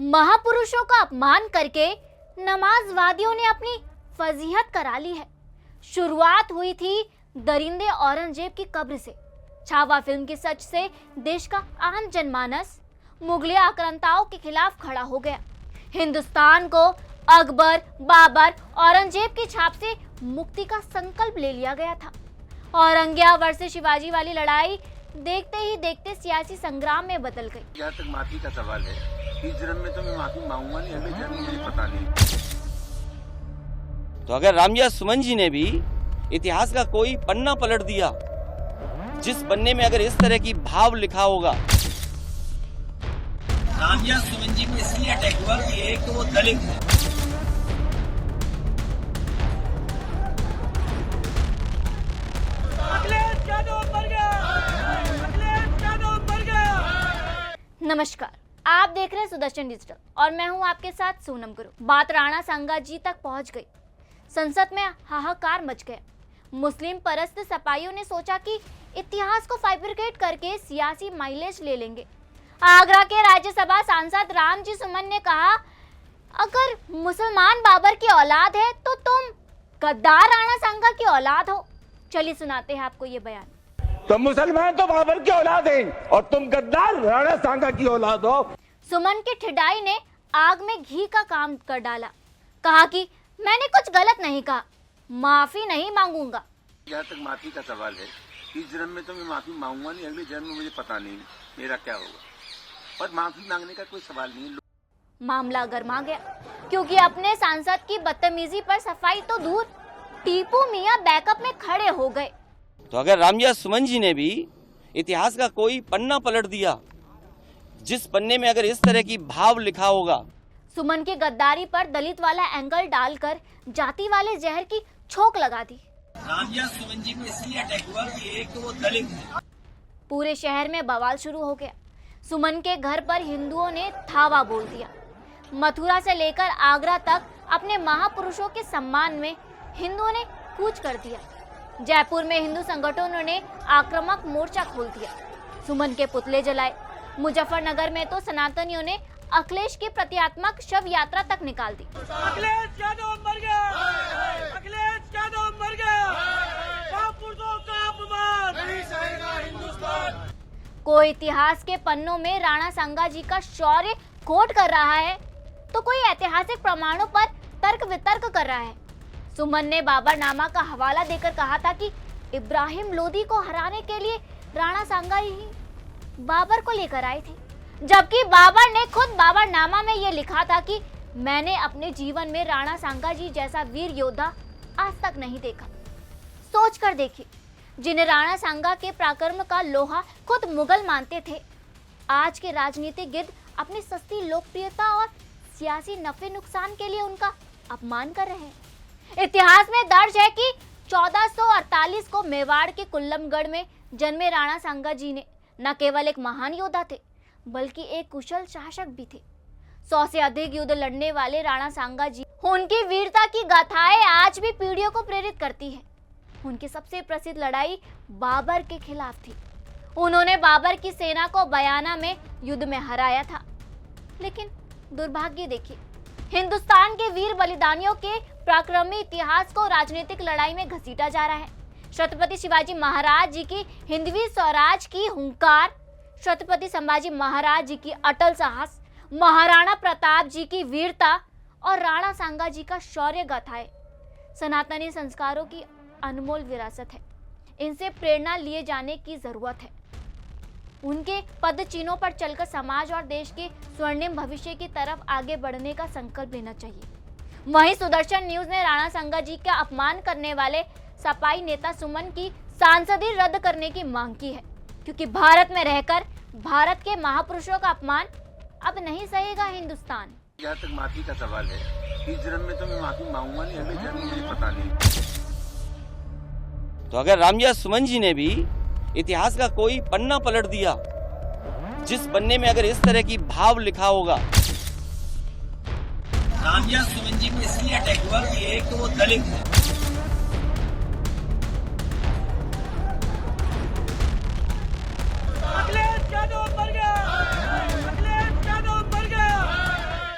महापुरुषों का अपमान करके नमाजवादियों ने अपनी फजीहत करा ली है। शुरुआत हुई थी दरिंदे औरंगजेब की कब्र से। छावा फिल्म की सच से देश का आम जनमानस मुगलिय आक्रांताओं के खिलाफ खड़ा हो गया। हिंदुस्तान को अकबर, बाबर, औरंगजेब की छाप से मुक्ति का संकल्प ले लिया गया था। औरंगिया वर्सेस शिवाजी वाली लड़ाई देखते ही देखते सियासी संग्राम में बदल गई। जहाँ तक माफी का सवाल है, इस जन्म में तो मैं माफी मांगूंगा नहीं, अगले जन्म में मुझे पता नहीं। तो अगर रामजिया सुमन जी ने भी इतिहास का कोई पन्ना पलट दिया, जिस पन्ने में अगर इस तरह की भाव लिखा होगा। रामजिया सुमन जी को इसलिए अटैक हुआ कि एक तो वो दलित है। नमस्कार, आप देख रहे हैं सुदर्शन डिजिटल और मैं हूं आपके साथ सोनम गुरु। बात राणा सांगा जी तक पहुंच गई। संसद में हाहाकार मच गया। मुस्लिम परस्त सपाइयों ने सोचा कि इतिहास को फैब्रिकेट करके सियासी माइलेज ले लेंगे। आगरा के राज्यसभा सांसद रामजी सुमन ने कहा, अगर मुसलमान बाबर की औलाद है तो तुम गद्दार राणा सांगा की औलाद हो। चलिए सुनाते हैं आपको ये बयान। तो मुसलमान तो बाबर की औलाद हैं और तुम गद्दार राणा सांगा की औलाद हो। सुमन की ठिडाई ने आग में घी का काम कर डाला। कहा कि मैंने कुछ गलत नहीं कहा, माफी नहीं मांगूंगा। जहाँ तक माफी का सवाल है, इस जन्म में तो मैं माफी मांगूंगा नहीं, अगले जन्म में मुझे पता नहीं मेरा क्या होगा। और माफी मांगने का कोई सवाल नहीं। मामला गर्मा गया क्योंकि अपने सांसद की बदतमीजी पर सफाई तो दूर, टीपू मियां बैकअप में खड़े हो गए। तो अगर रामजिया सुमन जी ने भी इतिहास का कोई पन्ना पलट दिया, जिस पन्ने में अगर इस तरह की भाव लिखा होगा। सुमन की गद्दारी पर दलित वाला एंगल डालकर जाति वाले जहर की छोक लगा दी। रामजिया सुमन जी को इसलिए अटैक हुआ कि एक तो वो दलित है। पूरे शहर में बवाल शुरू हो गया। सुमन के घर पर हिंदुओं ने धावा बोल दिया। मथुरा से लेकर आगरा तक अपने महापुरुषों के सम्मान में हिंदुओं ने कूच कर दिया। जयपुर में हिंदू संगठनों ने आक्रामक मोर्चा खोल दिया। सुमन के पुतले जलाए। मुजफ्फरनगर में तो सनातनियों ने अखिलेश की प्रतीकात्मक शव यात्रा तक निकाल दी। अखिलेश यादव मर गया, अखिलेश यादव मर गया, महापुरुषों का अपमान नहीं सहेगा हिंदुस्तान। कोई इतिहास के पन्नों में राणा सांगा जी का शौर्य कोट कर रहा है तो कोई ऐतिहासिक प्रमाणों पर तर्क वितर्क कर रहा है। सुमन ने बाबरनामा का हवाला देकर कहा था कि इब्राहिम लोदी को हराने के लिए राणा सांगा ही बाबर को लेकर आए थे, जबकि बाबर ने खुद बाबरनामा में ये लिखा था कि मैंने अपने जीवन में राणा सांगा जी जैसा वीर योद्धा आज तक नहीं देखा। सोच कर देखिए, जिन्हें राणा सांगा के पराक्रम का लोहा खुद मुगल मानते थे, आज के राजनीतिक गिद्ध अपनी सस्ती लोकप्रियता और सियासी नफे नुकसान के लिए उनका अपमान कर रहे हैं। इतिहास में दर्ज है कि 1448 को मेवाड़ के कुल्लमगढ़ में जन्मे राणा सांगा जी ने न केवल एक महान योद्धा थे बल्कि एक कुशल शासक भी थे। 100 से अधिक युद्ध लड़ने वाले राणा सांगा जी, उनकी वीरता की गाथाएं आज भी पीढ़ियों को प्रेरित करती है। उनकी सबसे प्रसिद्ध लड़ाई बाबर के खिलाफ थी। उन्होंने बाबर की सेना को बयाना में युद्ध में हराया था। लेकिन दुर्भाग्य देखिए, हिंदुस्तान के वीर बलिदानियों के पराक्रमी इतिहास को राजनीतिक लड़ाई में घसीटा जा रहा है। छत्रपति शिवाजी महाराज जी की हिंदवी स्वराज की हुंकार, छत्रपति संभाजी महाराज जी की अटल साहस, महाराणा प्रताप जी की वीरता और राणा सांगा जी का शौर्य गाथाएं सनातनी संस्कारों की अनमोल विरासत है। इनसे प्रेरणा लिए जाने की जरूरत है। उनके पद चिन्हों पर चलकर समाज और देश के स्वर्णिम भविष्य की तरफ आगे बढ़ने का संकल्प लेना चाहिए। वहीं सुदर्शन न्यूज ने राणा सांगा जी का अपमान करने वाले सपाई नेता सुमन की सांसदी रद्द करने की मांग की है, क्योंकि भारत में रहकर भारत के महापुरुषों का अपमान अब नहीं सहेगा हिंदुस्तान। जहाँ तक माफी का सवाल है, इस जन्म में तो मैं माफी मांगूंगा नहीं, अगले जन्म में मुझे पता नहीं। तो अगर रामजिया सुमन जी ने भी इतिहास का कोई पन्ना पलट दिया, जिस पन्ने में अगर इस तरह की भाव लिखा होगा। रामजिया सुमन जी को इसलिए अटैक हुआ कि एक तो वो दलित है। अखिलेश यादव